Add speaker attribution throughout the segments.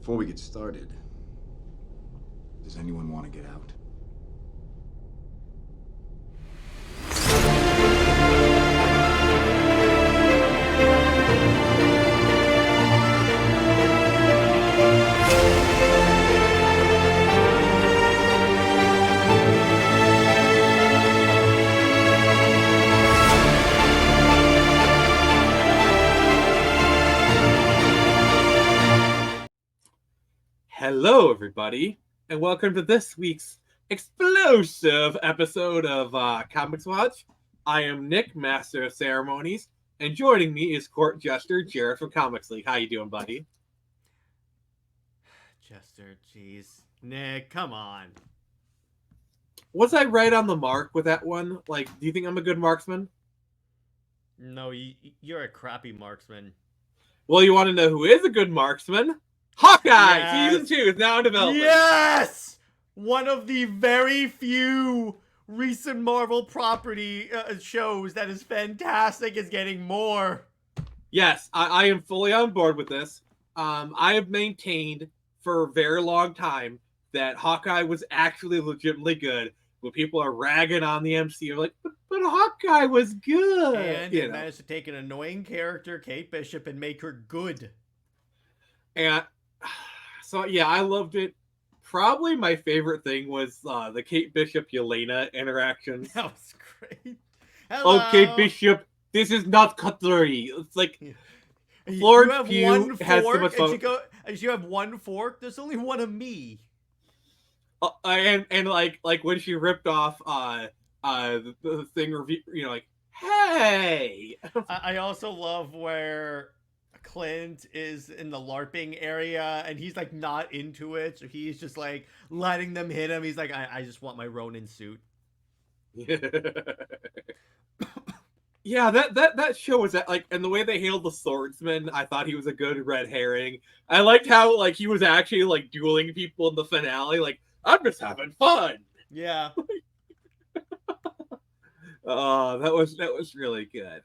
Speaker 1: Before we get started, does anyone want to get out?
Speaker 2: Hello, everybody, and welcome to this week's explosive episode of Comix-Watch. I am Nick, Master of Ceremonies, and joining me is Court Jester Jared from Comics League. How you doing, buddy?
Speaker 3: Jester, jeez. Nick, come on.
Speaker 2: Was I right on the mark with that one? Like, do you think I'm a good marksman?
Speaker 3: No, you're a crappy marksman.
Speaker 2: Well, you want to know who is a good marksman? Hawkeye!
Speaker 3: Yes.
Speaker 2: Season 2 is now in development.
Speaker 3: Yes! One of the very few recent Marvel property shows that is fantastic is getting more.
Speaker 2: Yes, I am fully on board with this. I have maintained for a very long time that Hawkeye was actually legitimately good. When people are ragging on the MCU, like, but Hawkeye was good.
Speaker 3: And it managed to take an annoying character, Kate Bishop, and make her good.
Speaker 2: And so, yeah, I loved it. Probably my favorite thing was the Kate Bishop Yelena interactions.
Speaker 3: That was great. Hello.
Speaker 2: Oh, Kate Bishop, this is not cutlery. It's like Florence Pugh has so much fun.
Speaker 3: And you have one fork. There's only one of me.
Speaker 2: And like when she ripped off the thing review, you know, like, hey.
Speaker 3: I also love where Clint is in the LARPing area and he's like not into it, so he's just like letting them hit him. He's like, I just want my Ronin suit.
Speaker 2: Yeah, that show was that, like, and the way they handled the swordsman, I thought he was a good red herring. I liked how, like, he was actually like dueling people in the finale. Like, I'm just having fun.
Speaker 3: Yeah.
Speaker 2: Oh, that was really good.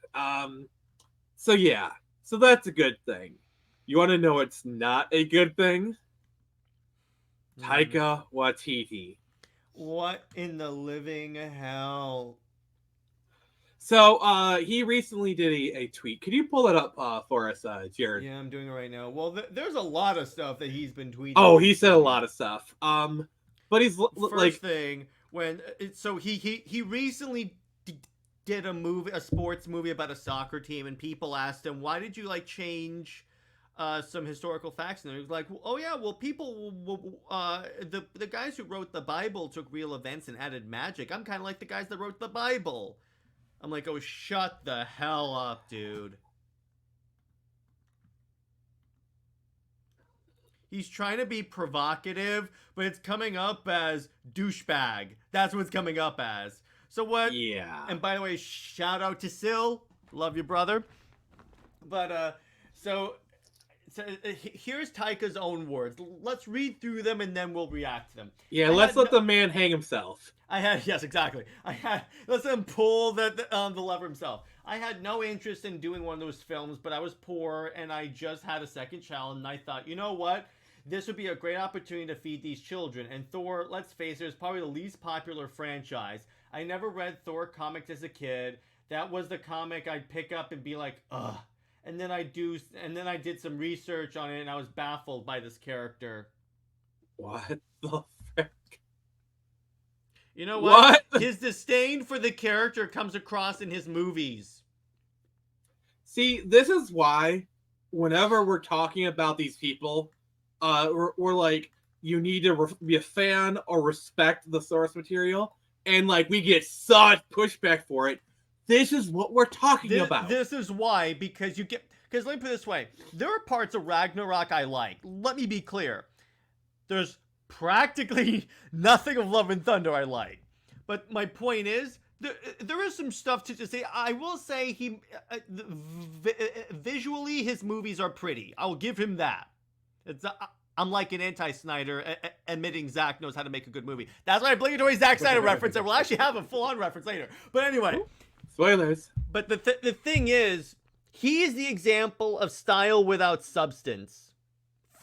Speaker 2: So yeah. So that's a good thing. You want to know what's not a good thing? Taika Waititi.
Speaker 3: What in the living hell?
Speaker 2: So he recently did a tweet. Could you pull it up for us, Jared?
Speaker 3: Yeah, I'm doing it right now. Well, there's a lot of stuff that he's been tweeting.
Speaker 2: Oh, he said a lot of stuff. But he's
Speaker 3: first thing when so he recently did a sports movie about a soccer team, and people asked him, why did you like change some historical facts? And he was like, oh yeah, well, people the guys who wrote the Bible took real events and added magic. I'm kind of like the guys that wrote the Bible. I'm like, oh, shut the hell up, dude. He's trying to be provocative, but it's coming up as douchebag. That's what it's coming up as. So what?
Speaker 2: Yeah.
Speaker 3: And by the way, shout out to Sil. Love you, brother. But, so here's Taika's own words. Let's read through them and then we'll react to them.
Speaker 2: Yeah, let's let the man hang himself.
Speaker 3: Yes, exactly. Let's let him pull the lever himself. I had no interest in doing one of those films, but I was poor and I just had a second child, and I thought, you know what? This would be a great opportunity to feed these children. And Thor, let's face it, is probably the least popular franchise. I never read Thor comics as a kid. That was the comic I'd pick up and be like, ugh. And then I did some research on it, and I was baffled by this character.
Speaker 2: What the frick?
Speaker 3: You know what? His disdain for the character comes across in his movies.
Speaker 2: See, this is why whenever we're talking about these people, we're like, you need to be a fan or respect the source material, and like we get such pushback for it. This is what we're talking about.
Speaker 3: This is why, because let me put it this way. There are parts of Ragnarok I like. Let me be clear. There's practically nothing of Love and Thunder I like. But my point is, there is some stuff to say. I will say visually his movies are pretty. I'll give him that. I'm like an anti-Snyder admitting Zack knows how to make a good movie. That's why I obligatory Zack Snyder reference. And we'll actually have a full-on reference later. But anyway.
Speaker 2: Spoilers.
Speaker 3: But the thing is, he is the example of style without substance.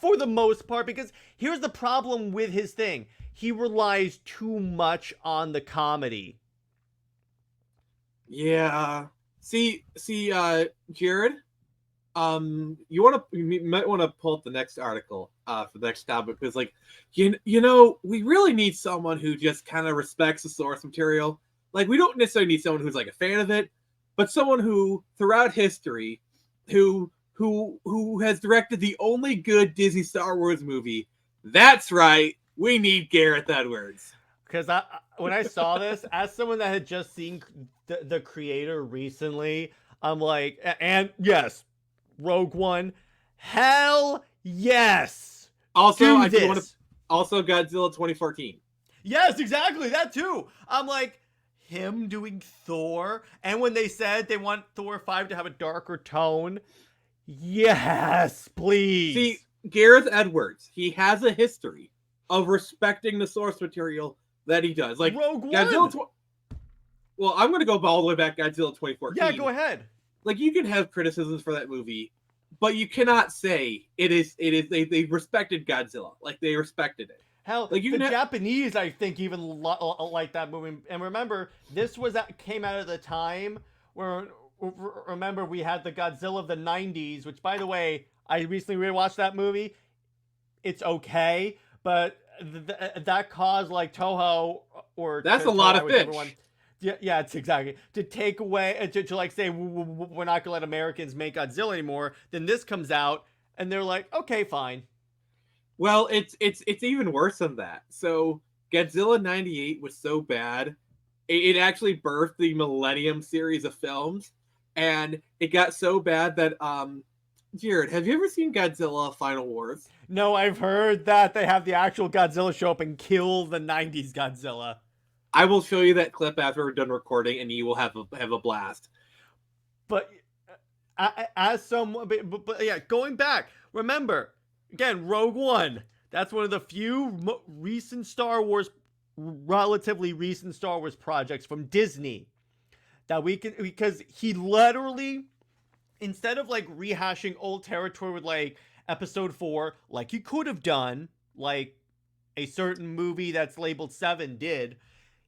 Speaker 3: for the most part, because here's the problem with his thing. He relies too much on the comedy.
Speaker 2: Yeah. See, Jared. You might want to pull up the next article for the next topic, because like we really need someone who just kind of respects the source material. Like, we don't necessarily need someone who's like a fan of it, but someone who throughout history who has directed the only good Disney Star Wars movie. That's right, we need Gareth Edwards.
Speaker 3: Because when I saw this, as someone that had just seen the creator recently, I'm like, and yes, Rogue One, hell yes.
Speaker 2: Also,
Speaker 3: also
Speaker 2: Godzilla 2014.
Speaker 3: Yes, exactly, that too. I'm like, him doing Thor, and when they said they want Thor 5 to have a darker tone, yes, please.
Speaker 2: See, Gareth Edwards, he has a history of respecting the source material that he does. Like
Speaker 3: Rogue
Speaker 2: Godzilla.
Speaker 3: One.
Speaker 2: Well, I'm going to go all the way back Godzilla 2014.
Speaker 3: Yeah, go ahead.
Speaker 2: Like, you can have criticisms for that movie, but you cannot say they respected Godzilla. Like, they respected it.
Speaker 3: Hell, like, the Japanese, I think, even like that movie. And remember, this came out of the time where, remember, we had the Godzilla of the 90s, which, by the way, I recently rewatched that movie. It's okay, but that caused, like, Toho or...
Speaker 2: That's a lot of fish.
Speaker 3: Yeah, it's exactly. To take away, to like say, we're not going to let Americans make Godzilla anymore, then this comes out, and they're like, okay, fine.
Speaker 2: Well, it's even worse than that. So Godzilla 98 was so bad, it actually birthed the Millennium series of films, and it got so bad that Jared, have you ever seen Godzilla Final Wars?
Speaker 3: No, I've heard that they have the actual Godzilla show up and kill the 90s Godzilla.
Speaker 2: I will show you that clip after we're done recording, and you will have a blast.
Speaker 3: But as someone, but yeah, going back, remember. Again, Rogue One. That's one of the few relatively recent Star Wars projects from Disney that we can, because he literally, instead of like rehashing old territory with like Episode 4, like he could have done, like a certain movie that's labeled 7 did.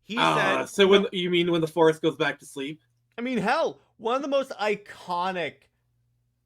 Speaker 3: He said.
Speaker 2: So when you mean when the Force goes back to sleep?
Speaker 3: I mean, hell, one of the most iconic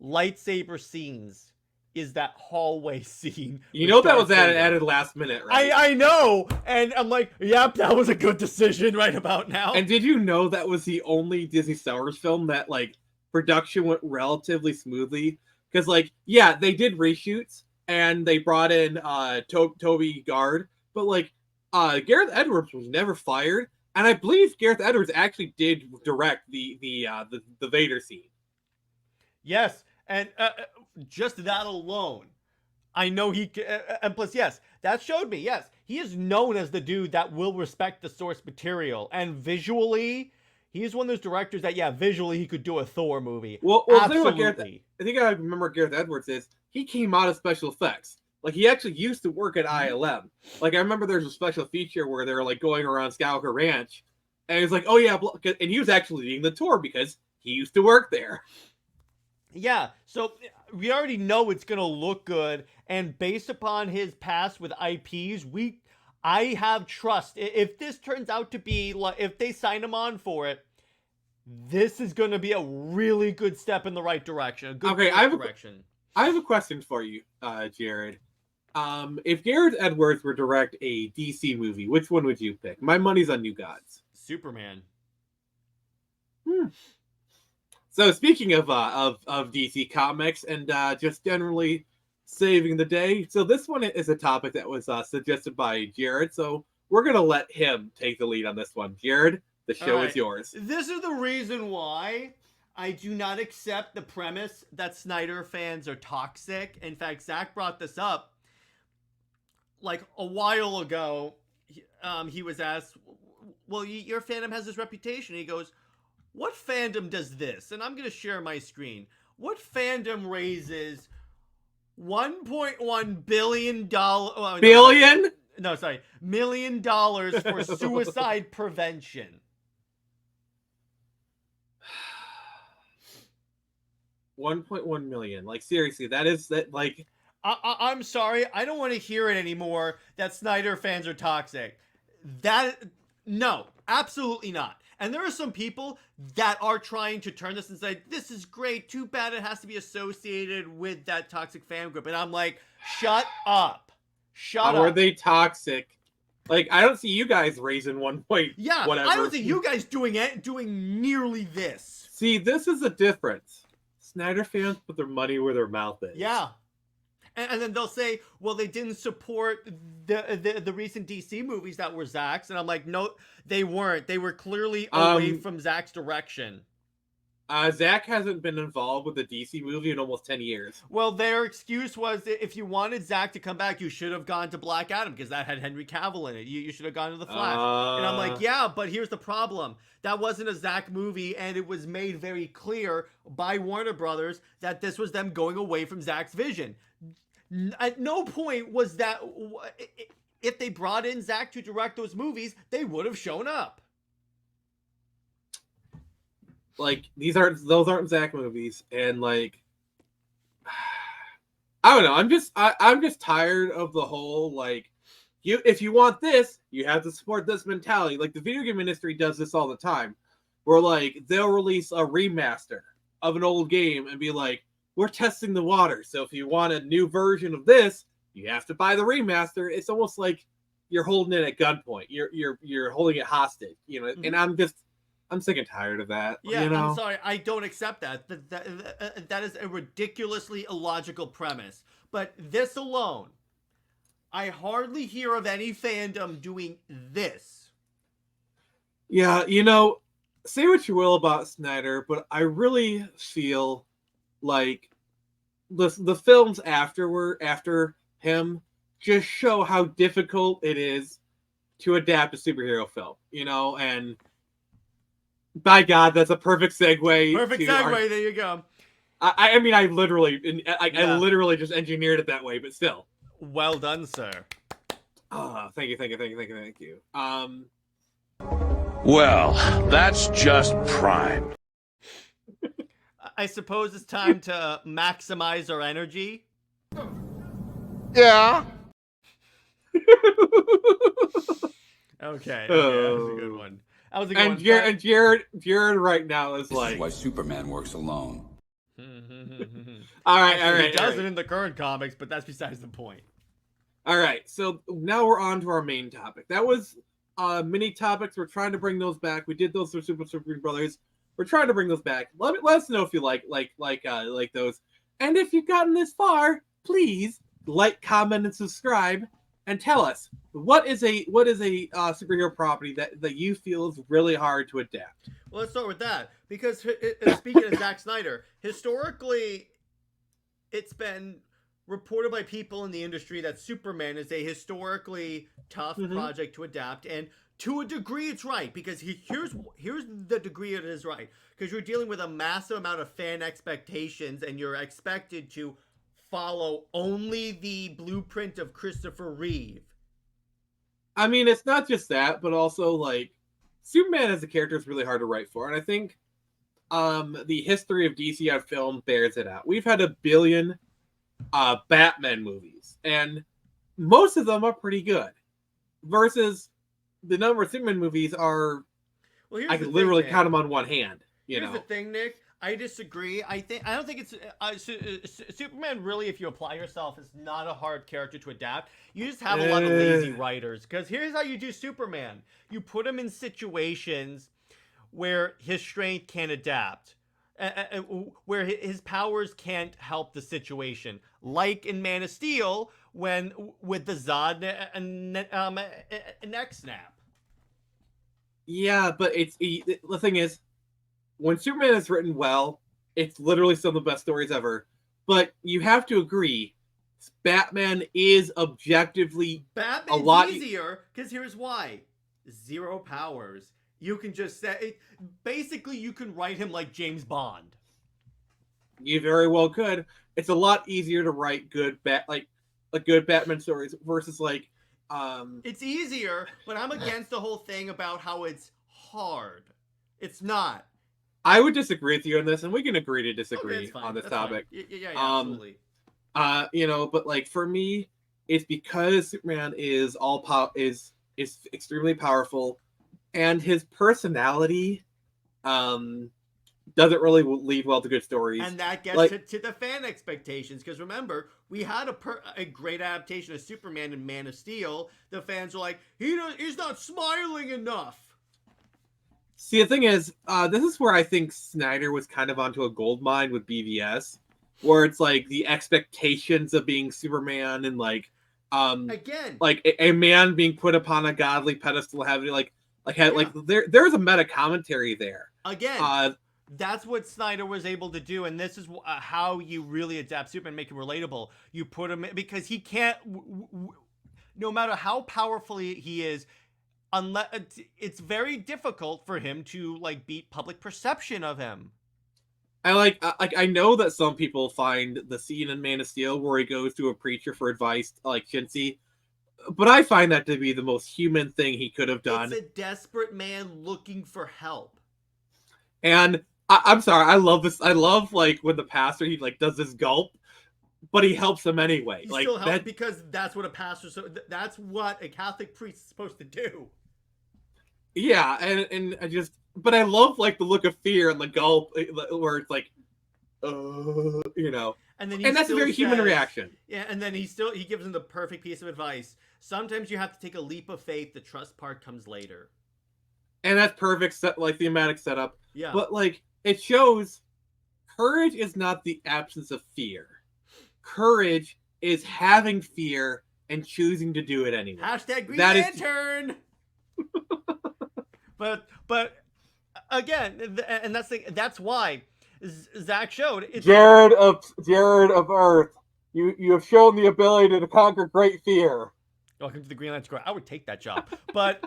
Speaker 3: lightsaber scenes is that hallway scene.
Speaker 2: You know that was added last minute, right?
Speaker 3: I know, and I'm like, yep, that was a good decision right about now.
Speaker 2: And did you know that was the only Disney Star Wars film that, like, production went relatively smoothly? Because, like, yeah, they did reshoots, and they brought in Toby Gard, but, like, Gareth Edwards was never fired, and I believe Gareth Edwards actually did direct the Vader scene.
Speaker 3: Yes, and just that alone, I know he. And plus, yes, that showed me. Yes, he is known as the dude that will respect the source material, and visually, he is one of those directors that, yeah, visually he could do a Thor movie.
Speaker 2: Well, absolutely. I think I remember Gareth Edwards is he came out of special effects. Like, he actually used to work at ILM. Like, I remember there's a special feature where they're like going around Skywalker Ranch, and he's like, "Oh yeah," and he was actually leading the tour because he used to work there.
Speaker 3: Yeah, so we already know it's gonna look good, and based upon his past with IPs, I have trust. If this turns out to be like, if they sign him on for it, this is gonna be a really good step in the right direction. A good direction.
Speaker 2: I have a question for you, Jared. If Gareth Edwards were to direct a DC movie, which one would you pick? My money's on New Gods.
Speaker 3: Superman.
Speaker 2: So speaking of DC Comics and just generally saving the day, so this one is a topic that was suggested by Jared. So we're gonna let him take the lead on this one. Jared, the show is yours.
Speaker 3: This is the reason why I do not accept the premise that Snyder fans are toxic. In fact, Zach brought this up like a while ago. He was asked, well, your fandom has this reputation. He goes, what fandom does this? And I'm going to share my screen. What fandom raises $1.1 billion?
Speaker 2: Billion?
Speaker 3: No, sorry. $1 million for suicide prevention.
Speaker 2: $1.1 million. Like, seriously, that like
Speaker 3: I'm sorry. I don't want to hear it anymore that Snyder fans are toxic. No, absolutely not. And there are some people that are trying to turn this and say, this is great. Too bad it has to be associated with that toxic fan group. And I'm like, shut up. Shut
Speaker 2: How are
Speaker 3: up.
Speaker 2: they toxic? Like, I don't see you guys raising 1 point.
Speaker 3: Yeah,
Speaker 2: whatever.
Speaker 3: I don't see you guys doing nearly this.
Speaker 2: See, this is the difference. Snyder fans put their money where their mouth is.
Speaker 3: Yeah. And then they'll say, well, they didn't support the recent DC movies that were Zack's. And I'm like, no, they weren't. They were clearly away from Zack's direction.
Speaker 2: Zack hasn't been involved with a DC movie in almost 10 years.
Speaker 3: Well, their excuse was that if you wanted Zack to come back, you should have gone to Black Adam because that had Henry Cavill in it. You should have gone to The Flash. And I'm like, yeah, but here's the problem. That wasn't a Zack movie, and it was made very clear by Warner Brothers that this was them going away from Zack's vision. At no point was that... If they brought in Zack to direct those movies, they would have shown up.
Speaker 2: Like, those aren't Zack movies, and like, I don't know. I'm just tired of the whole like, if you want this, you have to support this mentality. Like the video game industry does this all the time, where like they'll release a remaster of an old game and be like, we're testing the water, so if you want a new version of this, you have to buy the remaster. It's almost like you're holding it at gunpoint. You're holding it hostage, you know.
Speaker 3: Mm-hmm.
Speaker 2: And I'm sick and tired of that.
Speaker 3: Yeah,
Speaker 2: you know?
Speaker 3: I'm sorry. I don't accept that. That is a ridiculously illogical premise. But this alone, I hardly hear of any fandom doing this.
Speaker 2: Yeah, you know, say what you will about Snyder, but I really feel like the films after him just show how difficult it is to adapt a superhero film, you know, and by God, that's a perfect segue.
Speaker 3: Perfect segue. There you go.
Speaker 2: I mean, I literally just engineered it that way, but still.
Speaker 3: Well done, sir.
Speaker 2: Oh, thank you.
Speaker 4: Well, that's just prime.
Speaker 3: I suppose it's time to maximize our energy.
Speaker 4: Yeah.
Speaker 3: Okay, that was a good one. That was a good one.
Speaker 2: And Jared right now is like,
Speaker 5: this is why Superman works alone.
Speaker 2: all right.
Speaker 3: He does it in the current comics, but that's besides the point.
Speaker 2: All right, so now we're on to our main topic. That was mini topics. We're trying to bring those back. We did those for Super Brothers. We're trying to bring those back. Let us know if you like those. And if you've gotten this far, please like, comment, and subscribe, and tell us what is a superhero property that you feel is really hard to adapt.
Speaker 3: Well, let's start with that because speaking of Zack Snyder, historically, it's been reported by people in the industry that Superman is a historically tough project to adapt, and to a degree it's right, because here's the degree it is right, because you're dealing with a massive amount of fan expectations and you're expected to follow only the blueprint of Christopher Reeve.
Speaker 2: I mean, it's not just that, but also like Superman as a character is really hard to write for, and I think the history of DC on film bears it out. We've had 1 billion Batman movies, and most of them are pretty good, versus the number of Superman movies are, well, I can literally count them on one hand.
Speaker 3: Here's the thing, Nick. I disagree. I don't think it's Superman. Really, if you apply yourself, is not a hard character to adapt. You just have a lot of lazy writers. Because here's how you do Superman: you put him in situations where his strength can't adapt, where his powers can't help the situation, like in Man of Steel, with the Zod neck snap.
Speaker 2: Yeah, but the thing is, when Superman is written well, it's literally some of the best stories ever. But you have to agree, Batman is objectively
Speaker 3: Batman's
Speaker 2: a lot
Speaker 3: easier, because here's why: 0 powers. You can just say, basically, you can write him like James Bond.
Speaker 2: You very well could. It's a lot easier to write good Batman stories versus like.
Speaker 3: It's easier, but I'm against the whole thing about how it's hard. It's not.
Speaker 2: I would disagree with you on this, and we can agree to disagree
Speaker 3: Okay,
Speaker 2: on this
Speaker 3: That's
Speaker 2: topic.
Speaker 3: fine. Yeah, absolutely.
Speaker 2: But like for me, it's because Superman is is extremely powerful, and his personality doesn't really lead well to good stories.
Speaker 3: And that gets
Speaker 2: Like,
Speaker 3: to the fan expectations, because remember, we had a great adaptation of Superman in Man of Steel. The fans were like, he's not smiling enough.
Speaker 2: see, the thing is, this is where I think Snyder was kind of onto a gold mine with BVS, where it's like the expectations of being Superman and
Speaker 3: Again,
Speaker 2: like a man being put upon a godly pedestal, having there's a meta commentary there.
Speaker 3: again, that's what Snyder was able to do, and this is how you really adapt Superman, make him relatable. You put him because he can't, no matter how powerful he is, unless it's very difficult for him to like beat public perception of him.
Speaker 2: I know that some people find the scene in Man of Steel where he goes to a preacher for advice, like Shinsi, but I find that to be the most human thing he could have done.
Speaker 3: It's a desperate man looking for help.
Speaker 2: And I'm sorry, I love this. I love like when the pastor he like does this gulp, but he helps him anyway.
Speaker 3: He
Speaker 2: like
Speaker 3: still helps
Speaker 2: that,
Speaker 3: because that's what a pastor. So that's what a Catholic priest is supposed to do.
Speaker 2: yeah, and I just, but I love like the look of fear and the gulp where it's like,
Speaker 3: And then
Speaker 2: and that's a very human reaction.
Speaker 3: Yeah, and then he gives him the perfect piece of advice. Sometimes you have to take a leap of faith. The trust part comes later.
Speaker 2: And that's perfect, like thematic setup.
Speaker 3: Yeah,
Speaker 2: But like it shows, courage is not the absence of fear. Courage is having fear and choosing to do it anyway.
Speaker 3: hashtag Green
Speaker 2: That is-
Speaker 3: Lantern. but again, and that's why Zach showed it's
Speaker 2: Jared of Earth, you have shown the ability to conquer great fear.
Speaker 3: Welcome to the Green Lantern Corps. I would take that job. But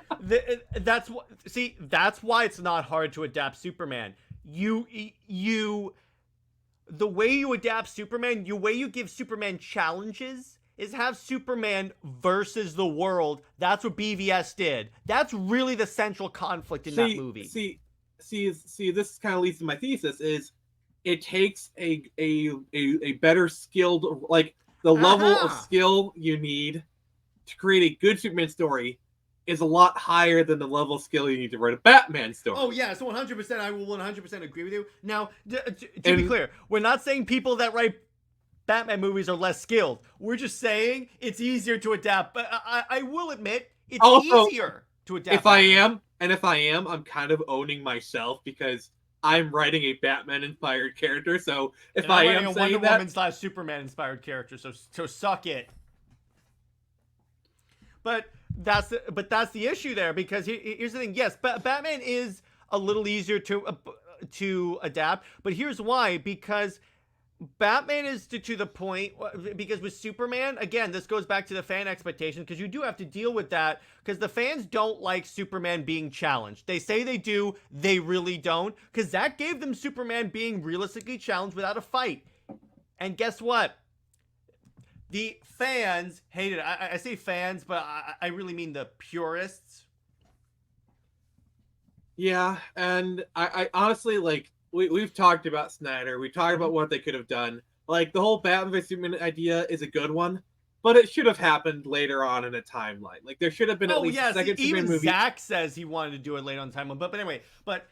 Speaker 3: that's why it's not hard to adapt Superman. The way you adapt Superman, the way you give Superman challenges is have Superman versus the world. That's what BVS did. That's really the central conflict in that movie.
Speaker 2: See, this kind of leads to my thesis is it takes a better skilled, like the level of skill you need to create a good Superman story is a lot higher than the level of skill you need to write a Batman story.
Speaker 3: Oh yeah, so 100%, I will 100% agree with you. Now, to be clear, we're not saying people that write Batman movies are less skilled. We're just saying it's easier to adapt. But I will admit, it's easier to adapt.
Speaker 2: If I am, I'm kind of owning myself because I'm writing a Batman-inspired character. So if I am
Speaker 3: a
Speaker 2: saying
Speaker 3: Wonder
Speaker 2: that,
Speaker 3: Woman / Superman-inspired character, so suck it. But that's the issue there, because here's the thing. Yes, Batman is a little easier to adapt, but here's why. Because Batman is to the point, because with Superman, again, this goes back to the fan expectation, because you do have to deal with that, because the fans don't like Superman being challenged. They say they do, they really don't, because that gave them Superman being realistically challenged without a fight. And guess what? The fans hated it. I say fans, but I really mean the purists.
Speaker 2: yeah, and I honestly, like, we've talked about Snyder. We talked about what they could have done. Like, the whole Batman vs Superman idea is a good one, but it should have happened later on in a timeline. Like, there should have been at least a second Superman movie.
Speaker 3: Zach says he wanted to do it later on in time, but anyway, but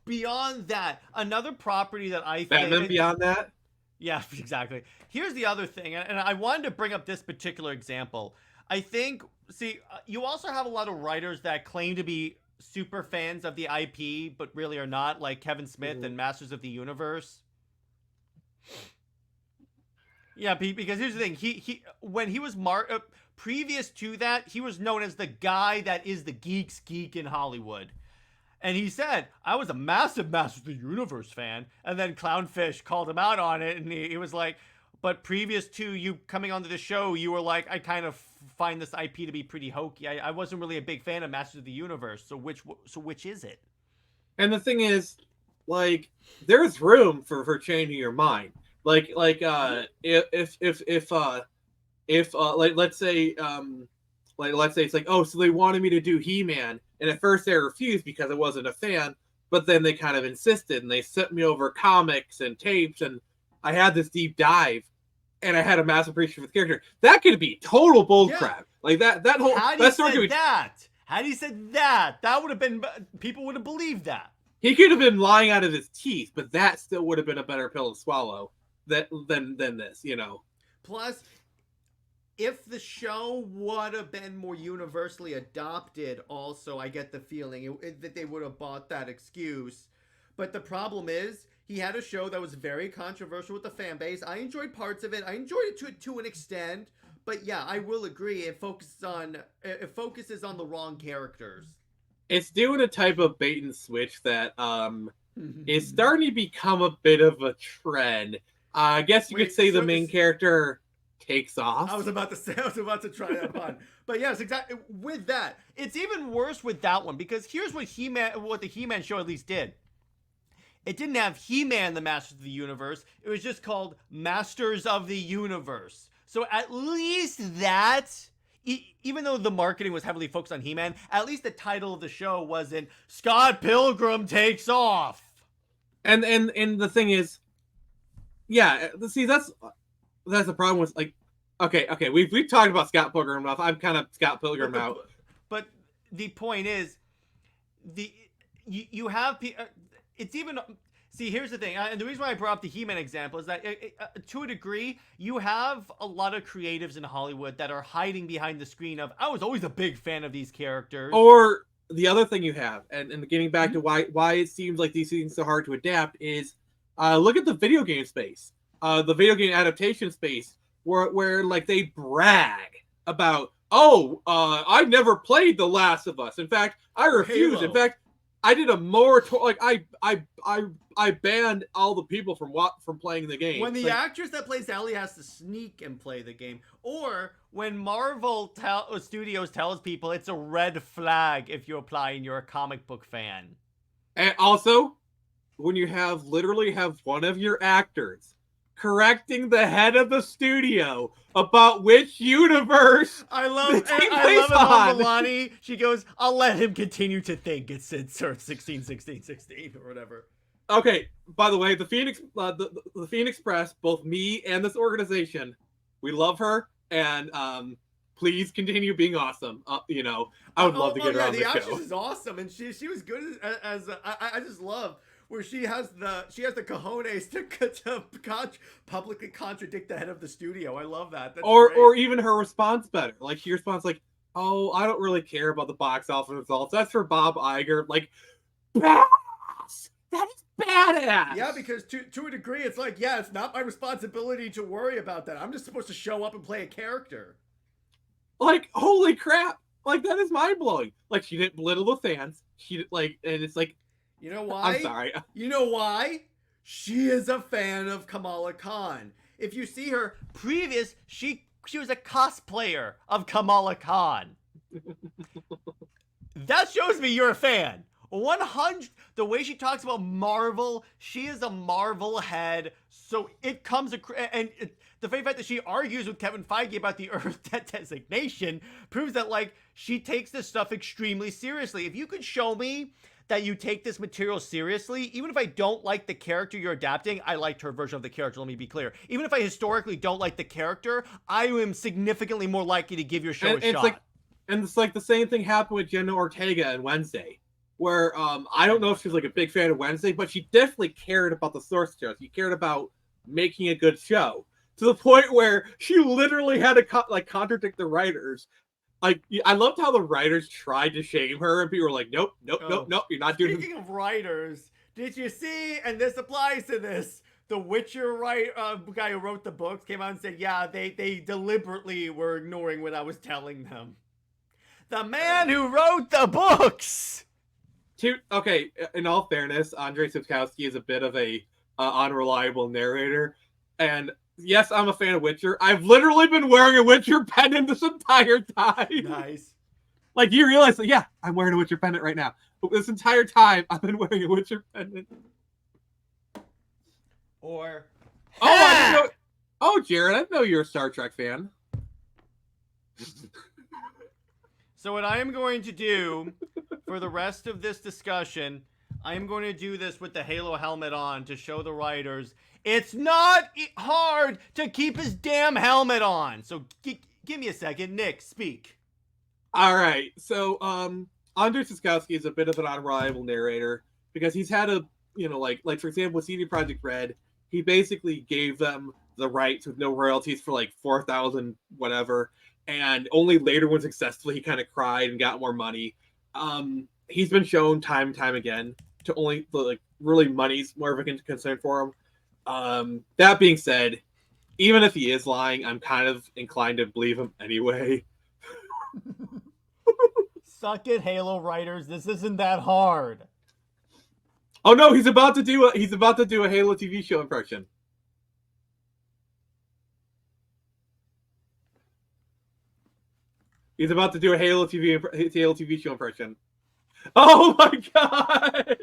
Speaker 3: beyond that, another property that I think
Speaker 2: Batman Beyond that.
Speaker 3: Yeah, exactly. Here's the other thing, and I wanted to bring up this particular example. I think, you also have a lot of writers that claim to be super fans of the IP, but really are not, like Kevin Smith and Masters of the Universe. Yeah, because here's the thing. He when he was previous to that, he was known as the guy that is the geek's geek in Hollywood. And he said, I was a massive Masters of the Universe fan. And then Clownfish called him out on it. And he was like, but previous to you coming onto the show, you were like, I kind of find this IP to be pretty hokey. I wasn't really a big fan of Masters of the Universe. So which is it?
Speaker 2: And the thing is, like, there's room for changing your mind. If let's say it's like, oh, so they wanted me to do He-Man, and at first they refused because I wasn't a fan, but then they kind of insisted, and they sent me over comics and tapes, and I had this deep dive, and I had a massive appreciation for the character. That could be total bullcrap.
Speaker 3: Yeah.
Speaker 2: Like that whole
Speaker 3: Had he
Speaker 2: that story
Speaker 3: said
Speaker 2: could be,
Speaker 3: that, had he said that, that would have been, people would have believed that.
Speaker 2: he could have been lying out of his teeth, but that still would have been a better pill to swallow than this, you know.
Speaker 3: Plus, if the show would have been more universally adopted, also, I get the feeling that they would have bought that excuse. But the problem is, he had a show that was very controversial with the fan base. I enjoyed parts of it. I enjoyed it to an extent. But yeah, I will agree. It focuses on the wrong characters.
Speaker 2: It's doing a type of bait and switch that is starting to become a bit of a trend. I guess you could say the main character takes off.
Speaker 3: I was about to try that pun. But yes, exactly. With that, it's even worse with that one, because here's what the He-Man show at least did. It didn't have He-Man, the Masters of the Universe. It was just called Masters of the Universe. So at least that, even though the marketing was heavily focused on He-Man, at least the title of the show wasn't Scott Pilgrim Takes Off.
Speaker 2: And the thing is, yeah, see, that's the problem with, like, okay, we've talked about Scott Pilgrim enough. I'm kind of Scott Pilgrim out.
Speaker 3: But the point is, you have it's even. See, here's the thing, and the reason why I brought up the He-Man example is that, to a degree, you have a lot of creatives in Hollywood that are hiding behind the screen of, I was always a big fan of these characters.
Speaker 2: Or the other thing you have, and getting back to why it seems like these things are so hard to adapt, is look at the video game space, the video game adaptation space, where like they brag about, I've never played The Last of Us. In fact, I refuse.
Speaker 3: Halo.
Speaker 2: In fact, I did a moratorium. Like I banned all the people from playing the game.
Speaker 3: When the actress that plays Ellie has to sneak and play the game, or when Marvel Studios tells people it's a red flag if you apply and you're a comic book fan.
Speaker 2: And also, when you literally have one of your actors correcting the head of the studio about which universe
Speaker 3: I love it on Milani. She goes, I'll let him continue to think it's 16 or whatever.
Speaker 2: Okay, by the way, the Phoenix Press, both me and this organization, we love her, and please continue being awesome. You know, I would love to get her on the show.
Speaker 3: The actress is awesome, and she was good as I just love where she has the cojones to publicly contradict the head of the studio. I love that. That's great.
Speaker 2: Or even her response better. Like, she responds like, "Oh, I don't really care about the box office results. That's for Bob Iger." Like, badass. That is badass.
Speaker 3: Yeah, because to a degree, it's like, yeah, it's not my responsibility to worry about that. I'm just supposed to show up and play a character.
Speaker 2: Like, holy crap! Like, that is mind blowing. Like, she didn't belittle the fans. She and it's like,
Speaker 3: you know why?
Speaker 2: I'm sorry.
Speaker 3: You know why? She is a fan of Kamala Khan. If you see her previous, she was a cosplayer of Kamala Khan. That shows me you're a fan. 100. The way she talks about Marvel, she is a Marvel head. So it comes the very fact that she argues with Kevin Feige about the Earth designation proves that, like, she takes this stuff extremely seriously. If you could show me that you take this material seriously, even if I don't like the character you're adapting, I liked her version of the character, let me be clear. Even if I historically don't like the character, I am significantly more likely to give your show a shot.
Speaker 2: It's like the same thing happened with Jenna Ortega and Wednesday, where I don't know if she's like a big fan of Wednesday, but she definitely cared about the source material. She cared about making a good show, to the point where she literally had to contradict the writers. Like, I loved how the writers tried to shame her, and people were like, nope, you're not doing it.
Speaker 3: Speaking of writers, did you see, and this applies to this, the Witcher guy who wrote the books came out and said, yeah, they deliberately were ignoring what I was telling them. The man who wrote the books!
Speaker 2: Okay, in all fairness, Andrzej Sapkowski is a bit of a unreliable narrator, and yes, I'm a fan of Witcher. I've literally been wearing a Witcher pendant this entire time.
Speaker 3: Nice.
Speaker 2: Like, you realize that, yeah, I'm wearing a Witcher pendant right now. But this entire time, I've been wearing a Witcher pendant.
Speaker 3: Or...
Speaker 2: Jared, I didn't know you're a Star Trek fan.
Speaker 3: So what I am going to do for the rest of this discussion, I am going to do this with the Halo helmet on to show the writers it's not hard to keep his damn helmet on. So give me a second. Nick, speak.
Speaker 2: All right. So, Andrzej Sapkowski is a bit of an unreliable narrator because he's had a, like for example, with CD Projekt Red, he basically gave them the rights with no royalties for like 4,000 whatever, and only later when successfully he kind of cried and got more money. He's been shown time and time again to only like really money's more of a concern for him. That being said, even if he is lying, I'm kind of inclined to believe him anyway.
Speaker 3: Suck it, Halo writers. This isn't that hard.
Speaker 2: Oh no, he's about to do a Halo TV show impression. He's about to do a Halo TV show impression. Oh my god!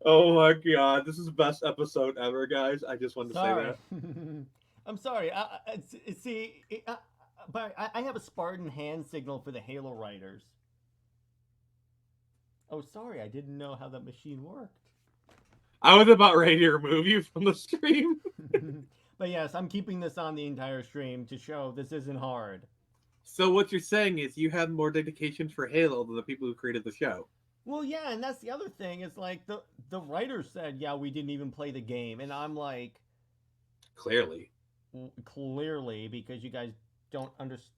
Speaker 2: Oh my god! This is the best episode ever, guys. I just wanted to say that.
Speaker 3: I'm sorry. But I have a Spartan hand signal for the Halo writers. Oh, sorry. I didn't know how that machine worked.
Speaker 2: I was about ready to remove you from the stream.
Speaker 3: But yes, I'm keeping this on the entire stream to show this isn't hard.
Speaker 2: So what you're saying is you have more dedication for Halo than the people who created the show.
Speaker 3: Well, yeah, and that's the other thing. Is like the writers said, yeah, we didn't even play the game. And I'm like...
Speaker 2: Clearly,
Speaker 3: because you guys don't understand.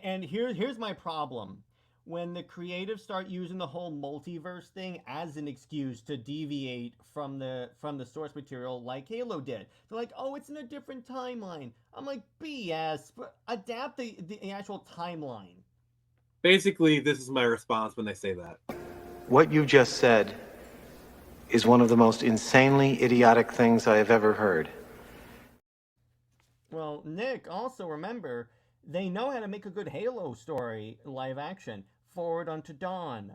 Speaker 3: And here's my problem. When the creatives start using the whole multiverse thing as an excuse to deviate from the source material like Halo did. They're like, oh, it's in a different timeline. I'm like, BS, but adapt the actual timeline.
Speaker 2: basically, this is my response when they say that.
Speaker 6: What you just said is one of the most insanely idiotic things I have ever heard.
Speaker 3: Well, Nick, also remember, they know how to make a good Halo story live action. Forward Unto Dawn.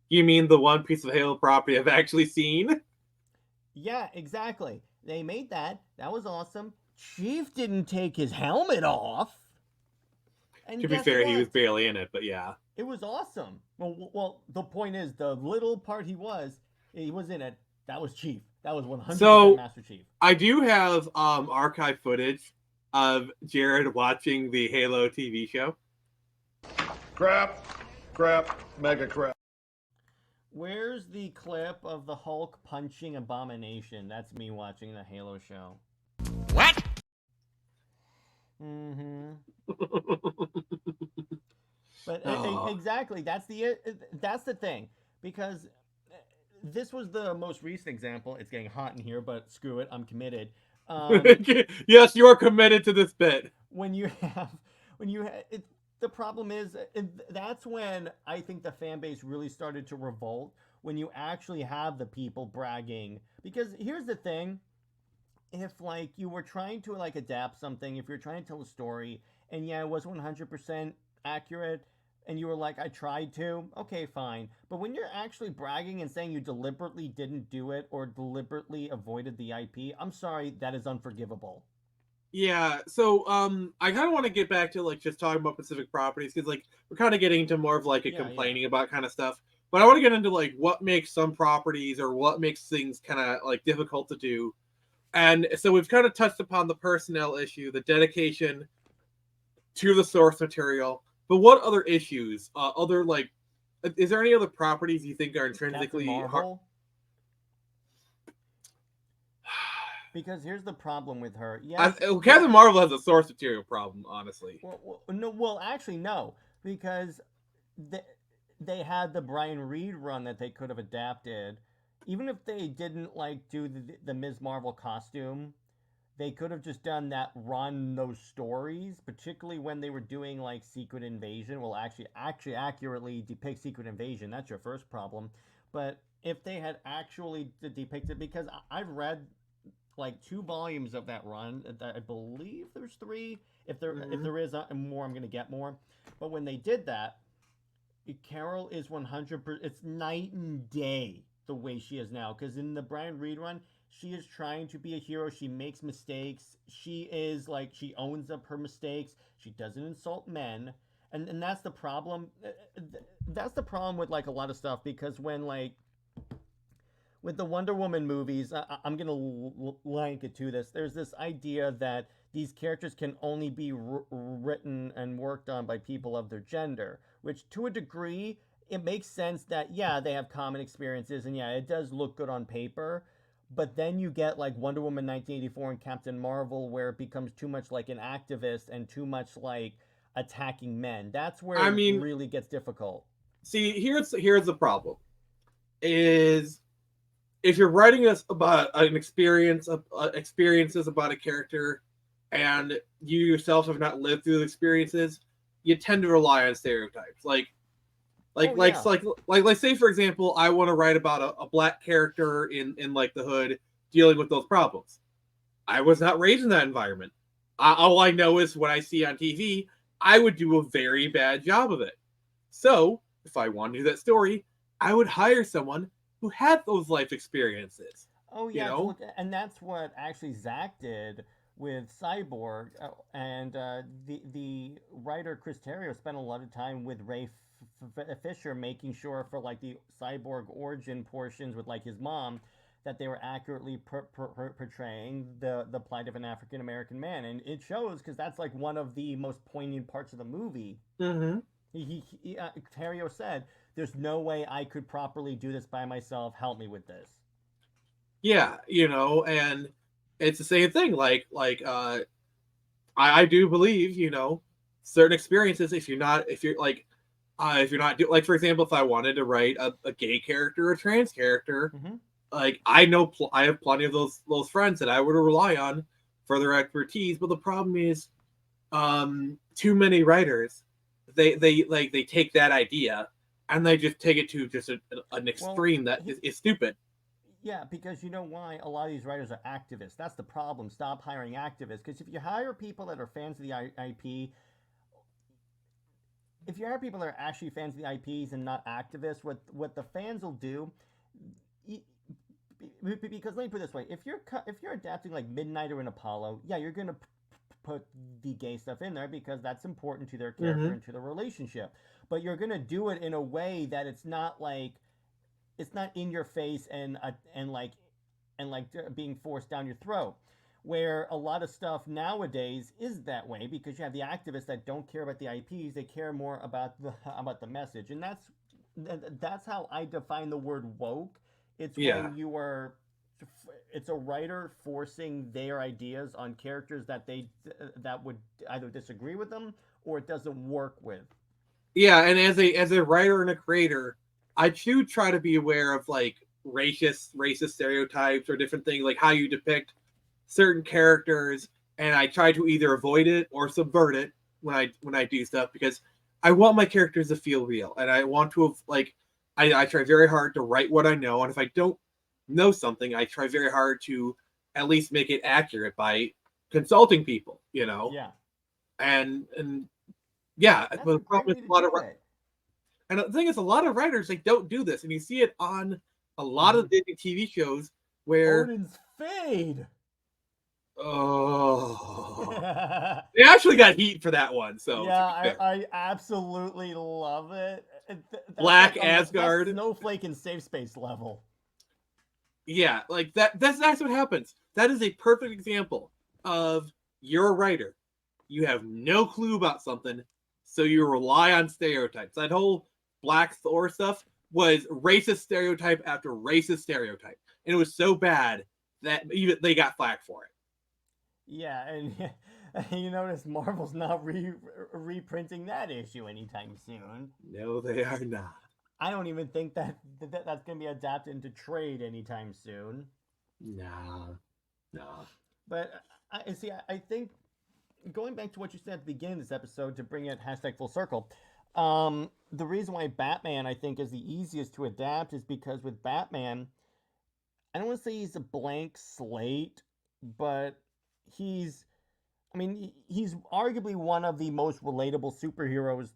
Speaker 2: You mean the one piece of Halo property I've actually seen?
Speaker 3: Yeah, exactly. They made that. That was awesome. Chief didn't take his helmet off. And
Speaker 2: To be
Speaker 3: guess
Speaker 2: fair,
Speaker 3: what?
Speaker 2: he was barely in it, but yeah.
Speaker 3: It was awesome. Well, the point is, the little part he was in it. That was Chief. That was 100% Master Chief.
Speaker 2: I do have archive footage of Jared watching the Halo TV show.
Speaker 7: Crap, mega crap.
Speaker 3: Where's the clip of the Hulk punching Abomination? That's me watching the Halo show.
Speaker 4: What?
Speaker 3: Mm-hmm. But exactly, that's the thing, because this was the most recent example. It's getting hot in here, but screw it, I'm committed.
Speaker 2: Yes, you are committed to this bit.
Speaker 3: The problem is, that's when I think the fan base really started to revolt, when you actually have the people bragging. Because here's the thing, if like you were trying to like adapt something, if you're trying to tell a story, and yeah, it was 100% accurate, and you were like, I tried to, okay, fine. But when you're actually bragging and saying you deliberately didn't do it, or deliberately avoided the IP, I'm sorry, that is unforgivable.
Speaker 2: Yeah, so I kind of want to get back to like just talking about specific properties, because like we're kind of getting into more of like a complaining about kind of stuff. But I want to get into like what makes some properties or what makes things kind of like difficult to do. And so we've kind of touched upon the personnel issue, the dedication to the source material. But what other issues? Is there any other properties you think are intrinsically hard?
Speaker 3: Because here's the problem with her. Yes,
Speaker 2: Captain Marvel has a source material problem, honestly.
Speaker 3: Actually, no, because they had the Brian Reed run that they could have adapted. Even if they didn't like do the Ms. Marvel costume, they could have just done that run, those stories, particularly when they were doing like Secret Invasion. Well, actually accurately depict Secret Invasion. That's your first problem. But if they had actually depicted, because I've read like 2 volumes of that run. I believe there's 3. If there is more, I'm gonna get more. But when they did that, Carol is 100%. It's night and day the way she is now. Because in the Brian Reed run, she is trying to be a hero. She makes mistakes. She is like, she owns up her mistakes. She doesn't insult men. And that's the problem. That's the problem with like a lot of stuff, because when like with the Wonder Woman movies, I'm gonna link it to this. There's this idea that these characters can only be written and worked on by people of their gender, which to a degree it makes sense that yeah, they have common experiences, and yeah, it does look good on paper. But then you get like Wonder Woman 1984 and Captain Marvel, where it becomes too much like an activist and too much like attacking men. That's where
Speaker 2: I
Speaker 3: it
Speaker 2: mean,
Speaker 3: really gets difficult.
Speaker 2: see, here's the problem: is if you're writing us about an experience, experiences about a character, and you yourself have not lived through the experiences, you tend to rely on stereotypes. Like say for example, I want to write about a black character in like the hood dealing with those problems. I was not raised in that environment. All I know is what I see on TV. I would do a very bad job of it. So if I want to do that story, I would hire someone who had those life experiences.
Speaker 3: Oh yeah,
Speaker 2: You know?
Speaker 3: look, and that's what actually Zach did with Cyborg, and the writer Chris Terrio spent a lot of time with Ray Fisher, making sure for like the Cyborg origin portions with like his mom, that they were accurately portraying the plight of an African American man, and it shows because that's like one of the most poignant parts of the movie.
Speaker 2: Mm-hmm.
Speaker 3: Terrio said, "There's no way I could properly do this by myself. Help me with this."
Speaker 2: Yeah, and it's the same thing. I do believe, certain experiences. If you're not like, for example, if I wanted to write a gay character, a trans character,
Speaker 3: Mm-hmm.
Speaker 2: like I know I have plenty of those friends that I would rely on for their expertise. But the problem is, too many writers, they take that idea and they just take it to just an extreme that is stupid.
Speaker 3: Yeah, because you know why? A lot of these writers are activists. That's the problem. Stop hiring activists. Because if you hire people that are fans of the IP, if you hire people that are actually fans of the IPs and not activists, what the fans will do, because let me put it this way: if you're adapting like Midnight or an Apollo, yeah, you're gonna put the gay stuff in there because that's important to their character and to the relationship. But you're gonna do it in a way that it's not like, it's not in your face and being forced down your throat, where a lot of stuff nowadays is that way, because you have the activists that don't care about the IPs, they care more about the message. And that's how I define the word woke. It's when it's a writer forcing their ideas on characters that would either disagree with them or it doesn't work with.
Speaker 2: Yeah, and as a writer and a creator, I do try to be aware of like racist stereotypes or different things, like how you depict certain characters, and I try to either avoid it or subvert it when I do stuff, because I want my characters to feel real, and I want to I try very hard to write what I know, and if I don't know something, I try very hard to at least make it accurate by consulting people,
Speaker 3: Yeah.
Speaker 2: And yeah,
Speaker 3: That's
Speaker 2: but
Speaker 3: a
Speaker 2: the problem
Speaker 3: great
Speaker 2: is
Speaker 3: way to do it.
Speaker 2: and the thing is, a lot of writers, they don't do this, and you see it on a lot of Disney TV shows where
Speaker 3: Odin's Fade.
Speaker 2: they actually got heat for that one. So
Speaker 3: Yeah, I absolutely love it.
Speaker 2: Black
Speaker 3: like
Speaker 2: Asgard.
Speaker 3: That's Snowflake and Safe Space level.
Speaker 2: Yeah, like that. That's what happens. That is a perfect example of you're a writer. You have no clue about something, so you rely on stereotypes. That whole Black Thor stuff was racist stereotype after racist stereotype, and it was so bad that even they got flack for it.
Speaker 3: Yeah, and you notice Marvel's not reprinting that issue anytime soon.
Speaker 2: No, they are not.
Speaker 3: I don't even think that's going to be adapted into trade anytime soon.
Speaker 2: No.
Speaker 3: But I think going back to what you said at the beginning of this episode, to bring it hashtag full circle, the reason why Batman I think is the easiest to adapt is because with Batman, I don't want to say he's a blank slate, but he's arguably one of the most relatable superheroes,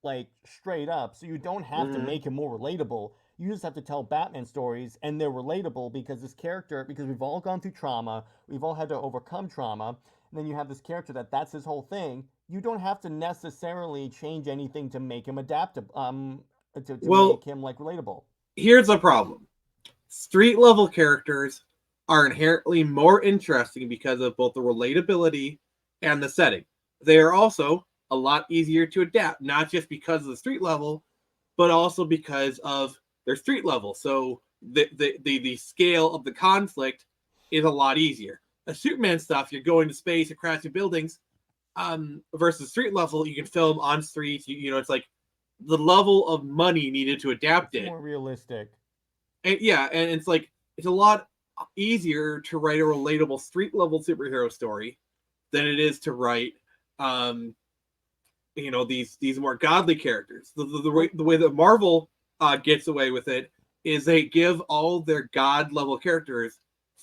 Speaker 3: like straight up. So you don't have to make him more relatable. You just have to tell Batman stories, and they're relatable because because we've all gone through trauma, we've all had to overcome trauma, and then you have this character that's his whole thing. you don't have to necessarily change anything to make him adaptable, to
Speaker 2: Well,
Speaker 3: make him like relatable.
Speaker 2: here's the problem. Street level characters are inherently more interesting because of both the relatability and the setting. They are also a lot easier to adapt, not just because of the street level, but also because of their street level. So the scale of the conflict is a lot easier. A Superman stuff, you're going to space, you're crashing buildings, versus street level, you can film on streets. You know, it's like the level of money needed to adapt
Speaker 3: It's
Speaker 2: it.
Speaker 3: more realistic.
Speaker 2: And yeah, and it's like it's a lot easier to write a relatable street level superhero story than it is to write these more godly characters. The way that Marvel gets away with it is they give all their god level characters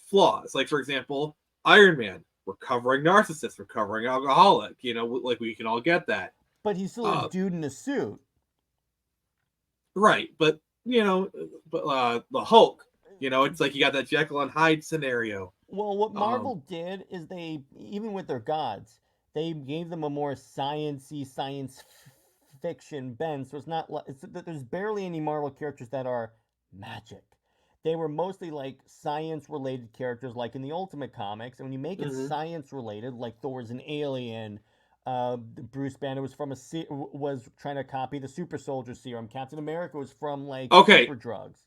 Speaker 2: flaws. Like, for example, Iron Man, recovering narcissist, recovering alcoholic. Like, we can all get that.
Speaker 3: But he's still a dude in a suit.
Speaker 2: Right, but the Hulk, it's like you got that Jekyll and Hyde scenario.
Speaker 3: Well, what Marvel did is they, even with their gods, they gave them a more sciencey, science fiction bent. So it's not like there's barely any Marvel characters that are magic. They were mostly like science-related characters, like in the Ultimate Comics. And when you make it science-related, like Thor's an alien, Bruce Banner was was trying to copy the super soldier serum. Captain America was from like super drugs.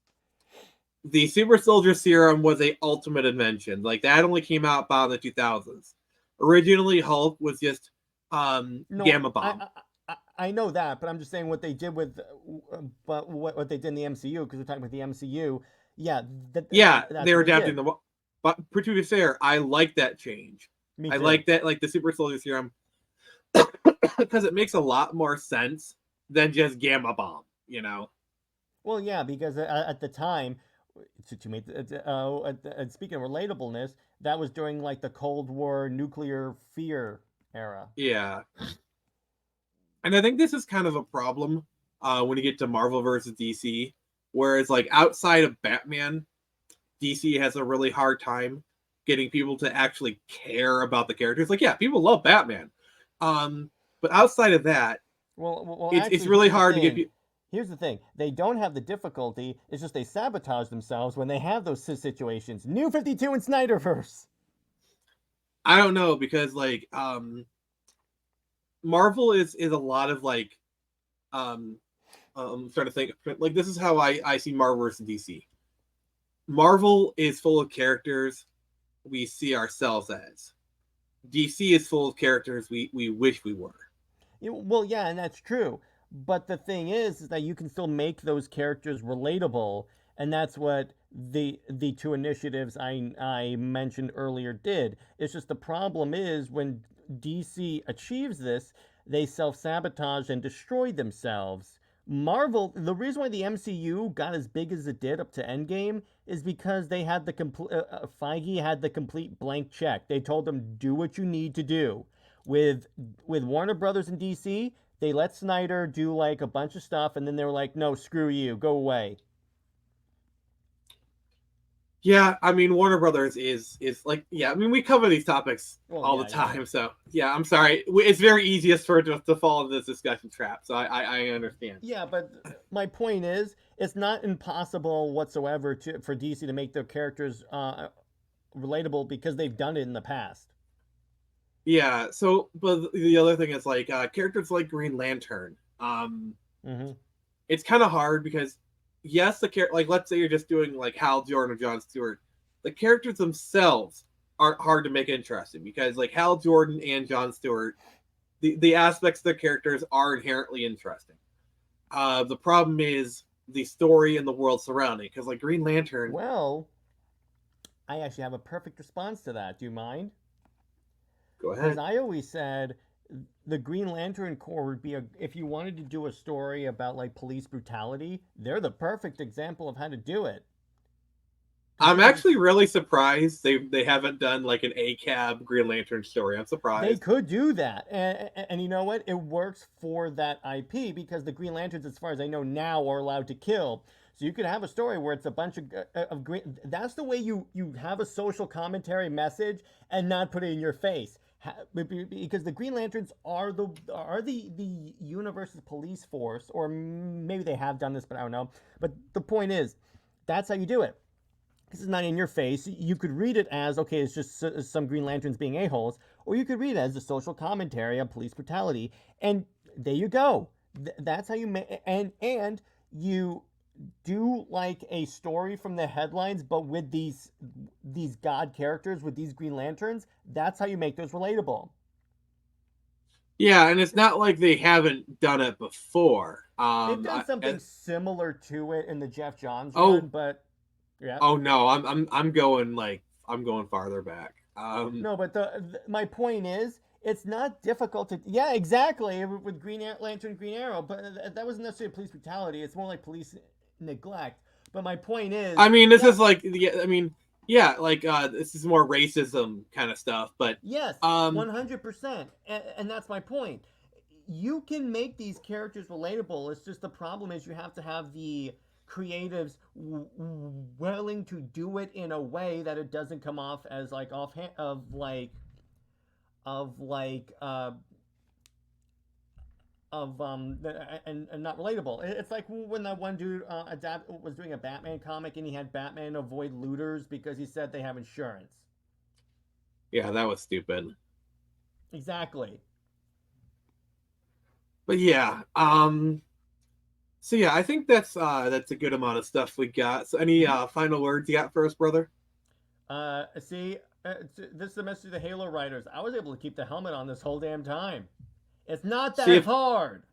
Speaker 2: The super soldier serum was a ultimate invention. Like, that only came out about in the 2000s. Originally, Hulk was just gamma bomb.
Speaker 3: I know that, but I'm just saying what they did with, but what they did in the MCU, because we're talking about the MCU. Yeah,
Speaker 2: they were adapting the. But to be fair, I like that change. I like that, like the super soldier serum, because it makes a lot more sense than just gamma bomb.
Speaker 3: Well, yeah, because at the time, speaking of relatableness, that was during like the Cold War nuclear fear era.
Speaker 2: Yeah. And I think this is kind of a problem when you get to Marvel versus DC, whereas like outside of Batman, DC has a really hard time getting people to actually care about the characters. Like, yeah, people love Batman, but outside of that, it's really hard to get people.
Speaker 3: Here's the thing. They don't have the difficulty. It's just they sabotage themselves when they have those situations. New 52 and Snyderverse.
Speaker 2: I don't know, because like Marvel is a lot of like I'm trying to think, like, this is how I see Marvel versus DC. Marvel is full of characters we see ourselves as. DC is full of characters we wish we were.
Speaker 3: Well, yeah, and that's true. But the thing is that you can still make those characters relatable, and that's what the two initiatives I mentioned earlier did. It's just the problem is when DC achieves this, they self-sabotage and destroy themselves. Marvel, the reason why the MCU got as big as it did up to Endgame is because they had the complete, Feige had the complete blank check. They told them, do what you need to do. With Warner Brothers and DC, they let Snyder do like a bunch of stuff, and then they were like, no, screw you, go away.
Speaker 2: Yeah, I mean, Warner Brothers is like, yeah, I mean, we cover these topics all the time, so yeah, I'm sorry. It's very easiest for it to fall into this discussion trap, so I understand.
Speaker 3: Yeah, but my point is, it's not impossible whatsoever for DC to make their characters relatable because they've done it in the past.
Speaker 2: Yeah, so, but the other thing is, like, characters like Green Lantern, it's kind of hard because, yes, like, let's say you're just doing like Hal Jordan or Jon Stewart, the characters themselves aren't hard to make interesting because like Hal Jordan and Jon Stewart, the aspects of their characters are inherently interesting. The problem is the story and the world surrounding, because like Green Lantern.
Speaker 3: Well, I actually have a perfect response to that. Do you mind?
Speaker 2: Go ahead.
Speaker 3: Because I always said the Green Lantern Corps would be if you wanted to do a story about like police brutality, they're the perfect example of how to do it.
Speaker 2: I'm actually really surprised they haven't done like an ACAB Green Lantern story. I'm surprised.
Speaker 3: They could do that, and you know what? It works for that IP because the Green Lanterns, as far as I know now, are allowed to kill. So you could have a story where it's a bunch of green. That's the way you have a social commentary message and not put it in your face. because the Green Lanterns are the universe's police force, or maybe they have done this, but I don't know. But the point is, that's how you do it. This is not in your face. You could read it as, okay, it's just some Green Lanterns being a-holes, or you could read it as a social commentary on police brutality, and there you go. That's how you make, and you do like a story from the headlines, but with these god characters, with these Green Lanterns. That's how you make those relatable.
Speaker 2: Yeah, and it's not like they haven't done it before.
Speaker 3: They've done something similar to it in the Jeff Johns
Speaker 2: Oh.
Speaker 3: run, but yeah.
Speaker 2: Oh no, I'm going farther back.
Speaker 3: No, but my point is, it's not difficult to. Yeah, exactly. With Green Lantern, Green Arrow, but that wasn't necessarily police brutality. It's more like police neglect. But my point is,
Speaker 2: I mean, this is like, I mean, yeah, like this is more racism kind of stuff. But
Speaker 3: yes, 100%, and that's my point. You can make these characters relatable. It's just the problem is you have to have the creatives willing to do it in a way that it doesn't come off as like offhand and not relatable. It's like when that one dude was doing a Batman comic and he had Batman avoid looters because he said they have insurance.
Speaker 2: Yeah, that was stupid.
Speaker 3: Exactly.
Speaker 2: But yeah, so yeah, I think that's a good amount of stuff we got. So any final words you got for us, brother?
Speaker 3: This is the message to the Halo writers. I was able to keep the helmet on this whole damn time. It's not that hard.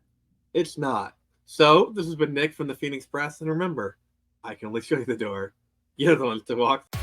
Speaker 2: It's not. So this has been Nick from the Phoenix Press, and remember, I can only show you the door. You're the ones to walk.